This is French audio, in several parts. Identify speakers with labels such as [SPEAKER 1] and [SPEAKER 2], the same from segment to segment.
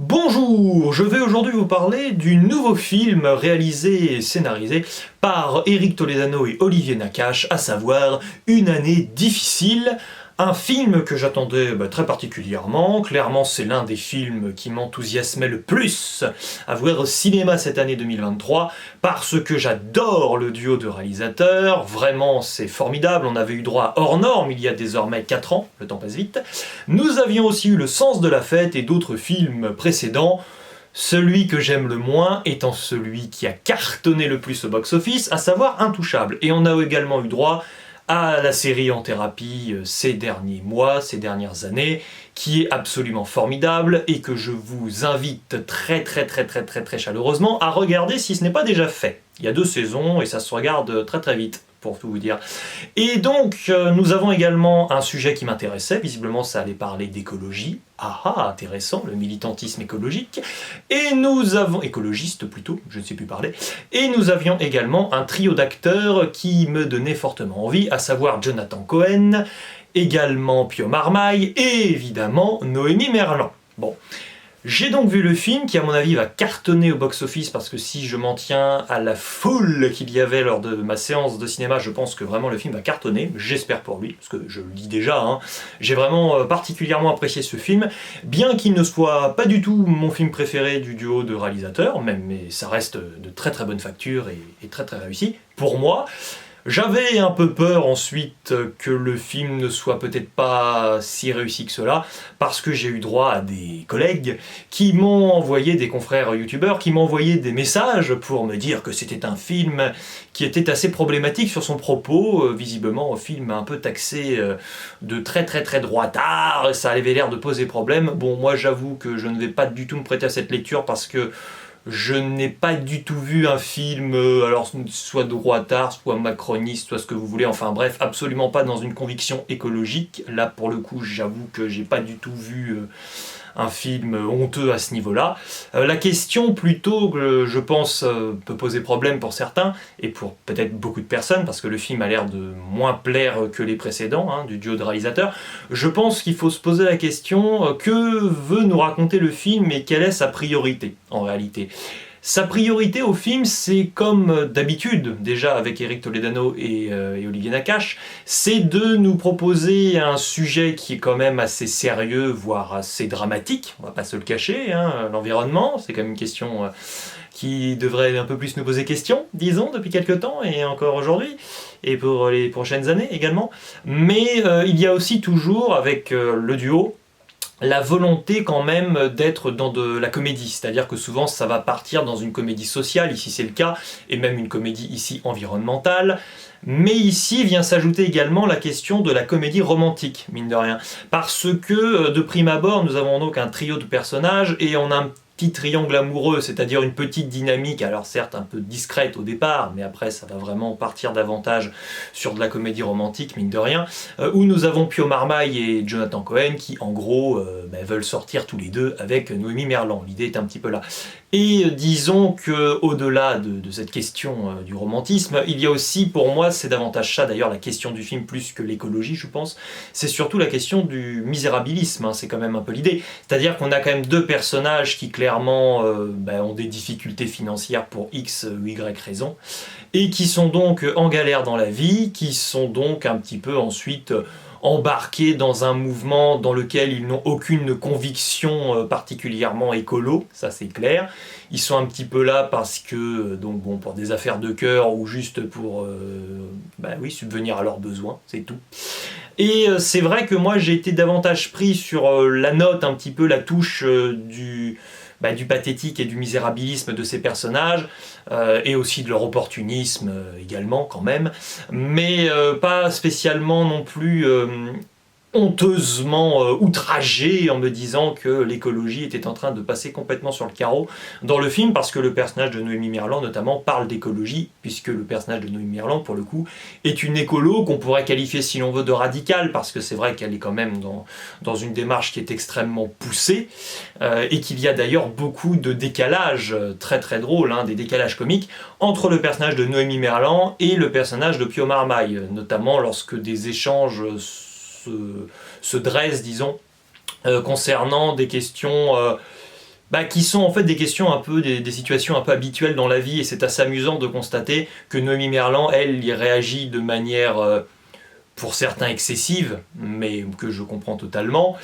[SPEAKER 1] Bonjour, je vais aujourd'hui vous parler du nouveau film réalisé et scénarisé par Eric Toledano et Olivier Nakache, à savoir Une année difficile. Un film que j'attendais très particulièrement. Clairement, c'est l'un des films qui m'enthousiasmait le plus à voir au cinéma cette année 2023, parce que j'adore le duo de réalisateurs. Vraiment, c'est formidable. On avait eu droit à Hors Normes il y a désormais 4 ans, le temps passe vite. Nous avions aussi eu Le Sens de la fête et d'autres films précédents. Celui que j'aime le moins étant celui qui a cartonné le plus au box-office, à savoir Intouchable. Et on a également eu droit à la série En thérapie ces derniers mois, ces dernières années, qui est absolument formidable et que je vous invite très chaleureusement à regarder si ce n'est pas déjà fait. Il y a 2 saisons et ça se regarde très vite, pour tout vous dire. Et donc, nous avons également un sujet qui m'intéressait, visiblement ça allait parler d'écologie. Ah ah, intéressant, le militantisme écologique. Et nous avons... écologiste plutôt, je ne sais plus parler. Et nous avions également un trio d'acteurs qui me donnait fortement envie, à savoir Jonathan Cohen, également Pio Marmaille, et évidemment Noémie Merlan. Bon. J'ai donc vu le film qui à mon avis va cartonner au box-office parce que si je m'en tiens à la foule qu'il y avait lors de ma séance de cinéma, je pense que vraiment le film va cartonner, j'espère pour lui, parce que je le dis déjà, hein. J'ai vraiment particulièrement apprécié ce film, bien qu'il ne soit pas du tout mon film préféré du duo de réalisateurs, même, mais ça reste de très bonne facture et très réussi, pour moi. J'avais un peu peur ensuite que le film ne soit peut-être pas si réussi que cela, parce que j'ai eu droit à des collègues qui m'ont envoyé, des confrères youtubeurs, qui m'ont envoyé des messages pour me dire que c'était un film qui était assez problématique sur son propos, visiblement un film un peu taxé de très droitard, ça avait l'air de poser problème. Bon, moi j'avoue que je ne vais pas du tout me prêter à cette lecture parce que je n'ai pas du tout vu un film, alors soit droitard, soit macroniste, soit ce que vous voulez, enfin bref, absolument pas dans une conviction écologique. Là, pour le coup, j'avoue que j'ai pas du tout vu un film honteux à ce niveau-là. La question plutôt, je pense, peut poser problème pour certains, et pour peut-être beaucoup de personnes, parce que le film a l'air de moins plaire que les précédents, hein, du duo de réalisateurs. Je pense qu'il faut se poser la question, que veut nous raconter le film et quelle est sa priorité, en réalité ? Sa priorité au film, c'est comme d'habitude, déjà avec Eric Toledano et Olivier Nakache, c'est de nous proposer un sujet qui est quand même assez sérieux, voire assez dramatique, on va pas se le cacher, hein, l'environnement, c'est quand même une question qui devrait un peu plus nous poser question, disons, depuis quelques temps, et encore aujourd'hui, et pour les prochaines années également. Mais il y a aussi toujours, avec le duo, la volonté quand même d'être dans de la comédie, c'est-à-dire que souvent ça va partir dans une comédie sociale, ici c'est le cas, et même une comédie ici environnementale, mais ici vient s'ajouter également la question de la comédie romantique, mine de rien, parce que de prime abord nous avons donc un trio de personnages et on a un petit triangle amoureux, c'est-à-dire une petite dynamique, alors certes un peu discrète au départ, mais après ça va vraiment partir davantage sur de la comédie romantique, mine de rien, où nous avons Pio Marmaille et Jonathan Cohen qui en gros veulent sortir tous les deux avec Noémie Merlan. L'idée est un petit peu là. Et disons que au-delà de cette question du romantisme, il y a aussi pour moi, c'est davantage ça d'ailleurs la question du film plus que l'écologie je pense, c'est surtout la question du misérabilisme, hein, c'est quand même un peu l'idée. C'est-à-dire qu'on a quand même 2 personnages qui clairement ont des difficultés financières pour X ou Y raisons, et qui sont donc en galère dans la vie, qui sont donc un petit peu ensuite embarqués dans un mouvement dans lequel ils n'ont aucune conviction particulièrement écolo, ça c'est clair. Ils sont un petit peu là parce que, donc bon, pour des affaires de cœur ou juste pour subvenir à leurs besoins, c'est tout. Et c'est vrai que moi j'ai été davantage pris sur la note, un petit peu la touche du pathétique et du misérabilisme de ces personnages, et aussi de leur opportunisme également quand même, mais pas spécialement non plus honteusement outragé en me disant que l'écologie était en train de passer complètement sur le carreau dans le film, parce que le personnage de Noémie Merlan notamment parle d'écologie, puisque le personnage de Noémie Merlan pour le coup est une écolo qu'on pourrait qualifier si l'on veut de radicale, parce que c'est vrai qu'elle est quand même dans une démarche qui est extrêmement poussée, et qu'il y a d'ailleurs beaucoup de décalages très drôles, hein, des décalages comiques entre le personnage de Noémie Merlan et le personnage de Pio Marmaille, notamment lorsque des échanges se dressent, disons, concernant des questions qui sont en fait des questions un peu, des situations un peu habituelles dans la vie, et c'est assez amusant de constater que Noémie Merlan, elle, y réagit de manière pour certains excessive, mais que je comprends totalement.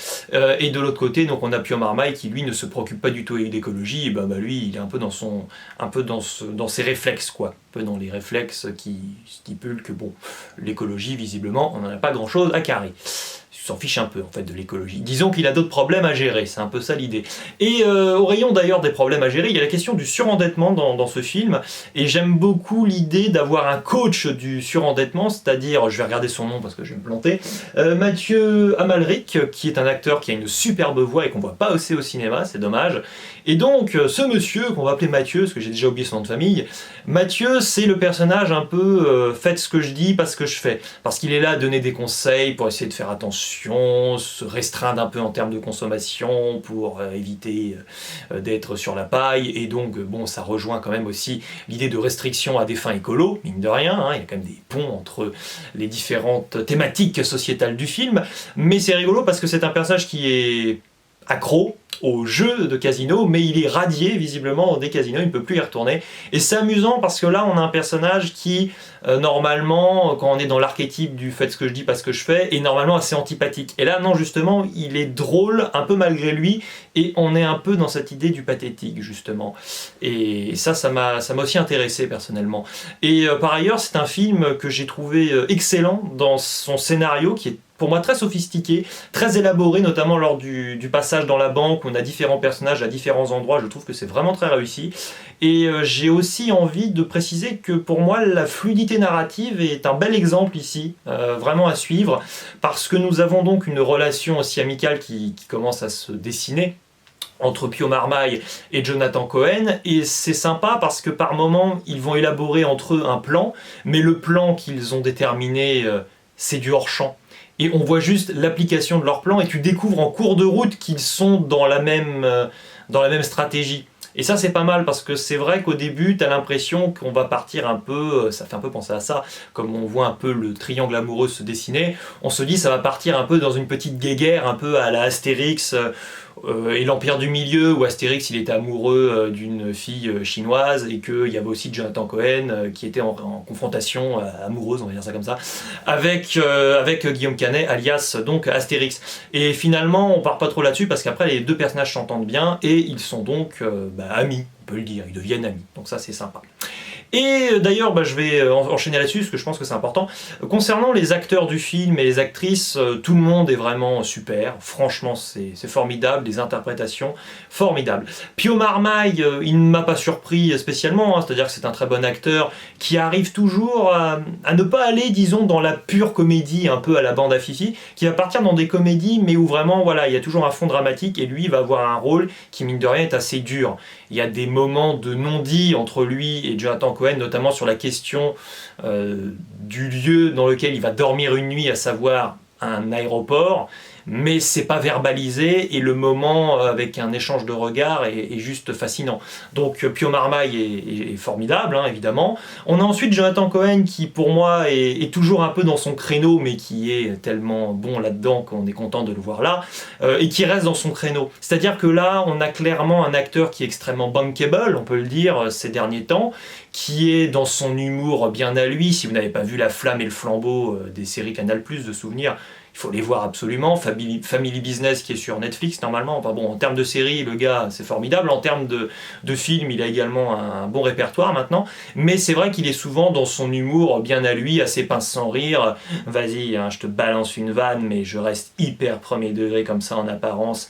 [SPEAKER 1] Et de l'autre côté, donc on a Pio Marmaille qui lui ne se préoccupe pas du tout d'écologie, et lui il est un peu dans ses réflexes, quoi. Un peu dans les réflexes qui stipulent que bon, l'écologie visiblement on n'en a pas grand chose à carrer. Il s'en fiche un peu en fait de l'écologie. Disons qu'il a d'autres problèmes à gérer, c'est un peu ça l'idée. Et au rayon d'ailleurs des problèmes à gérer, il y a la question du surendettement dans ce film, et j'aime beaucoup l'idée d'avoir un coach du surendettement, c'est-à-dire, je vais regarder son nom parce que je vais me planter, Mathieu Amalric, qui est un acteur qui a une superbe voix et qu'on voit pas assez au cinéma, c'est dommage. Et donc ce monsieur, qu'on va appeler Mathieu, parce que j'ai déjà oublié son nom de famille, Mathieu c'est le personnage un peu faites ce que je dis, pas ce que je fais, parce qu'il est là à donner des conseils pour essayer de faire attention, se restreindre un peu en termes de consommation pour éviter d'être sur la paille, et donc bon, ça rejoint quand même aussi l'idée de restriction à des fins écolo, mine de rien, hein, il y a quand même des ponts entre les différentes thématiques sociétales du film, mais c'est rigolo parce que c'est un personnage qui est accro au jeu de casino, mais il est radié visiblement des casinos, il ne peut plus y retourner. Et c'est amusant parce que là on a un personnage qui, normalement, quand on est dans l'archétype du fait ce que je dis, pas ce que je fais, est normalement assez antipathique. Et là non, justement, il est drôle, un peu malgré lui, et on est un peu dans cette idée du pathétique, justement. Et ça m'a aussi intéressé personnellement. Et par ailleurs, c'est un film que j'ai trouvé excellent dans son scénario, qui est pour moi très sophistiqué, très élaboré, notamment lors du passage dans la banque, où on a différents personnages à différents endroits. Je trouve que c'est vraiment très réussi. Et j'ai aussi envie de préciser que pour moi la fluidité narrative est un bel exemple ici, vraiment à suivre, parce que nous avons donc une relation aussi amicale qui commence à se dessiner entre Pio Marmaille et Jonathan Cohen, et c'est sympa parce que par moments ils vont élaborer entre eux un plan, mais le plan qu'ils ont déterminé, c'est du hors-champ. Et on voit juste l'application de leur plan, et tu découvres en cours de route qu'ils sont dans la même stratégie. Et ça c'est pas mal, parce que c'est vrai qu'au début t'as l'impression qu'on va partir un peu, ça fait un peu penser à ça, comme on voit un peu le triangle amoureux se dessiner, on se dit ça va partir un peu dans une petite guéguerre, un peu à la Astérix et l'Empire du Milieu, où Astérix il était amoureux d'une fille chinoise, et qu'il y avait aussi Jonathan Cohen qui était en confrontation amoureuse, on va dire ça comme ça, avec Guillaume Canet, alias donc Astérix. Et finalement on part pas trop là-dessus, parce qu'après les deux personnages s'entendent bien, et ils sont donc amis, on peut le dire, ils deviennent amis, donc ça c'est sympa. Et d'ailleurs, je vais enchaîner là-dessus, parce que je pense que c'est important. Concernant les acteurs du film et les actrices, tout le monde est vraiment super. Franchement, c'est formidable, des interprétations formidables. Pio Marmaille, il ne m'a pas surpris spécialement, hein, c'est-à-dire que c'est un très bon acteur qui arrive toujours à ne pas aller, disons, dans la pure comédie, un peu à la bande à Fifi, qui va partir dans des comédies, mais où vraiment, voilà, il y a toujours un fond dramatique, et lui, il va avoir un rôle qui, mine de rien, est assez dur. Il y a des moments de non-dit entre lui et Jonathan Cohen, notamment sur la question du lieu dans lequel il va dormir une nuit, à savoir un aéroport, mais c'est pas verbalisé, et le moment avec un échange de regards est juste fascinant. Donc Pio Marmaille est formidable, hein, évidemment. On a ensuite Jonathan Cohen qui pour moi est toujours un peu dans son créneau, mais qui est tellement bon là-dedans qu'on est content de le voir là, et qui reste dans son créneau. C'est-à-dire que là on a clairement un acteur qui est extrêmement bankable, on peut le dire, ces derniers temps, qui est dans son humour bien à lui. Si vous n'avez pas vu La Flamme et le Flambeau des séries Canal+, de souvenirs, il faut les voir absolument. Family Business qui est sur Netflix normalement. Enfin bon, en termes de série, le gars c'est formidable. En termes de film, il a également un bon répertoire maintenant. Mais c'est vrai qu'il est souvent dans son humour bien à lui, assez pince sans rire. Vas-y, hein, je te balance une vanne, mais je reste hyper premier degré comme ça en apparence.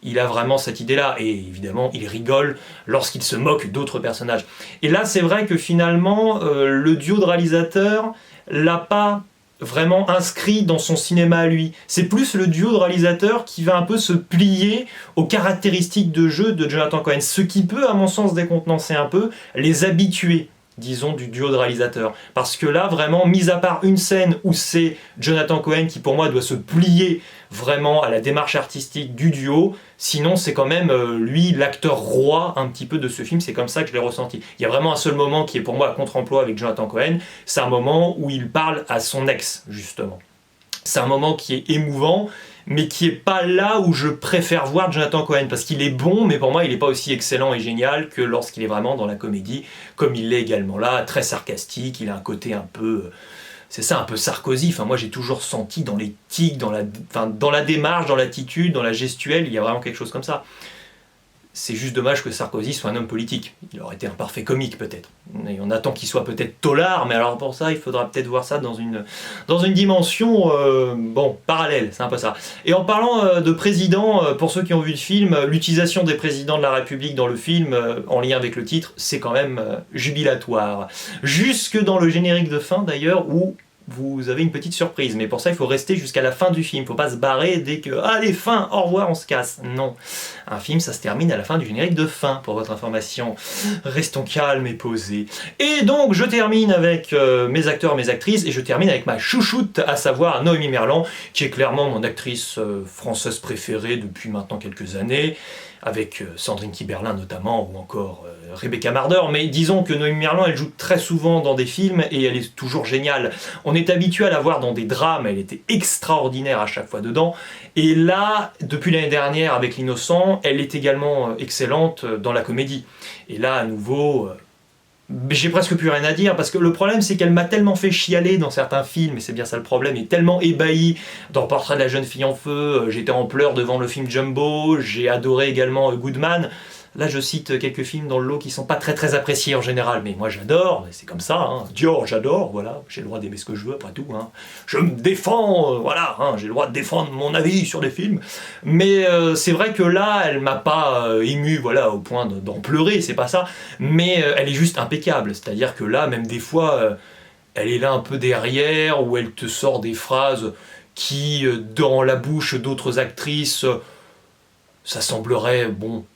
[SPEAKER 1] Il a vraiment cette idée-là, et évidemment, il rigole lorsqu'il se moque d'autres personnages. Et là, c'est vrai que finalement, le duo de réalisateurs l'a pas vraiment inscrit dans son cinéma à lui. C'est plus le duo de réalisateurs qui va un peu se plier aux caractéristiques de jeu de Jonathan Cohen, ce qui peut, à mon sens, décontenancer un peu les habitués, disons, du duo de réalisateurs. Parce que là, vraiment, mis à part une scène où c'est Jonathan Cohen qui, pour moi, doit se plier vraiment à la démarche artistique du duo, sinon c'est quand même lui l'acteur roi un petit peu de ce film, c'est comme ça que je l'ai ressenti. Il y a vraiment un seul moment qui est pour moi à contre-emploi avec Jonathan Cohen, c'est un moment où il parle à son ex, justement. C'est un moment qui est émouvant, mais qui est pas là où je préfère voir Jonathan Cohen, parce qu'il est bon, mais pour moi il n'est pas aussi excellent et génial que lorsqu'il est vraiment dans la comédie, comme il l'est également là, très sarcastique, il a un côté un peu... C'est ça, un peu Sarkozy. Enfin, moi, j'ai toujours senti dans les tics, dans la démarche, dans l'attitude, dans la gestuelle, il y a vraiment quelque chose comme ça. C'est juste dommage que Sarkozy soit un homme politique. Il aurait été un parfait comique, peut-être. Et on attend qu'il soit peut-être tolard, mais alors pour ça, il faudra peut-être voir ça dans une dimension, parallèle. C'est un peu ça. Et en parlant de président, pour ceux qui ont vu le film, l'utilisation des présidents de la République dans le film, en lien avec le titre, c'est quand même jubilatoire. Jusque dans le générique de fin, d'ailleurs, où vous avez une petite surprise, mais pour ça il faut rester jusqu'à la fin du film, il faut pas se barrer dès que allez fin, au revoir, on se casse. Non, un film ça se termine à la fin du générique de fin, pour votre information. Restons calmes et posés. Et donc je termine avec mes acteurs, mes actrices, et je termine avec ma chouchoute, à savoir Noémie Merlan, qui est clairement mon actrice française préférée depuis maintenant quelques années, avec Sandrine Kiberlin notamment, ou encore Rebecca Marder, mais disons que Noémie Merlan, elle joue très souvent dans des films, et elle est toujours géniale. On est habitué à la voir dans des drames, elle était extraordinaire à chaque fois dedans, et là, depuis l'année dernière, avec L'Innocent, elle est également excellente dans la comédie. Et là, à nouveau... j'ai presque plus rien à dire, parce que le problème c'est qu'elle m'a tellement fait chialer dans certains films, et c'est bien ça le problème, et tellement ébahi dans Portrait de la jeune fille en feu, j'étais en pleurs devant le film Jumbo, j'ai adoré également Goodman. Là je cite quelques films dans le lot qui sont pas très appréciés en général, mais moi j'adore, c'est comme ça, hein. Dior j'adore, voilà, j'ai le droit d'aimer ce que je veux après tout, hein. Je me défends, voilà, hein, j'ai le droit de défendre mon avis sur les films, mais c'est vrai que là elle m'a pas ému, voilà, au point d'en pleurer, c'est pas ça, mais elle est juste impeccable, c'est-à-dire que là même des fois elle est là un peu derrière, où elle te sort des phrases qui dans la bouche d'autres actrices ça semblerait, bon,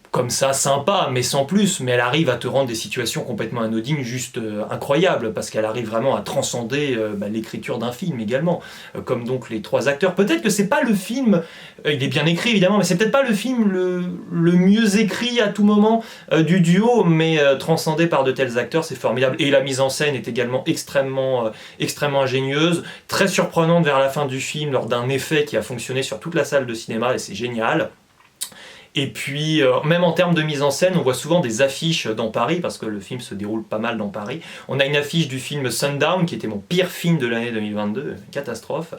[SPEAKER 1] comme ça, sympa, mais sans plus, mais elle arrive à te rendre des situations complètement anodines, juste incroyables, parce qu'elle arrive vraiment à transcender l'écriture d'un film également, comme donc les trois acteurs. Peut-être que c'est pas le film, il est bien écrit évidemment, mais c'est peut-être pas le film le mieux écrit à tout moment du duo, mais transcendé par de tels acteurs, c'est formidable. Et la mise en scène est également extrêmement ingénieuse, très surprenante vers la fin du film, lors d'un effet qui a fonctionné sur toute la salle de cinéma, et c'est génial. Et puis, même en termes de mise en scène, on voit souvent des affiches dans Paris, parce que le film se déroule pas mal dans Paris. On a une affiche du film Sundown, qui était mon pire film de l'année 2022, catastrophe.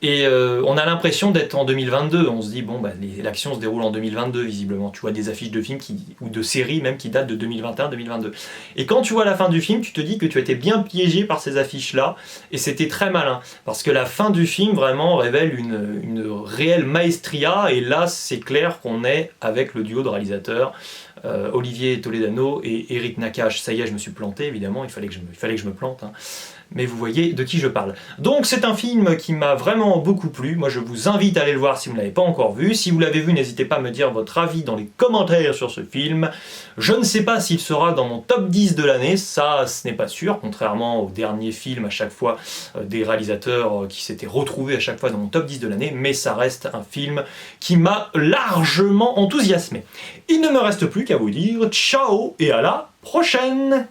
[SPEAKER 1] Et on a l'impression d'être en 2022. On se dit, bon, l'action se déroule en 2022, visiblement. Tu vois des affiches de films, ou de séries même, qui datent de 2021-2022. Et quand tu vois la fin du film, tu te dis que tu as été bien piégé par ces affiches-là, et c'était très malin. Parce que la fin du film, vraiment, révèle une réelle maestria, et là, c'est clair qu'on est avec le duo de réalisateurs Olivier Toledano et Eric Nakache. Ça y est, je me suis planté, évidemment, il fallait que je me plante, hein. Mais vous voyez de qui je parle. Donc c'est un film qui m'a vraiment beaucoup plu. Moi je vous invite à aller le voir si vous ne l'avez pas encore vu. Si vous l'avez vu, n'hésitez pas à me dire votre avis dans les commentaires sur ce film. Je ne sais pas s'il sera dans mon top 10 de l'année, ça ce n'est pas sûr, contrairement au dernier film à chaque fois des réalisateurs qui s'étaient retrouvés à chaque fois dans mon top 10 de l'année, mais ça reste un film qui m'a largement enthousiasmé. Il ne me reste plus qu'à vous dire ciao et à la prochaine!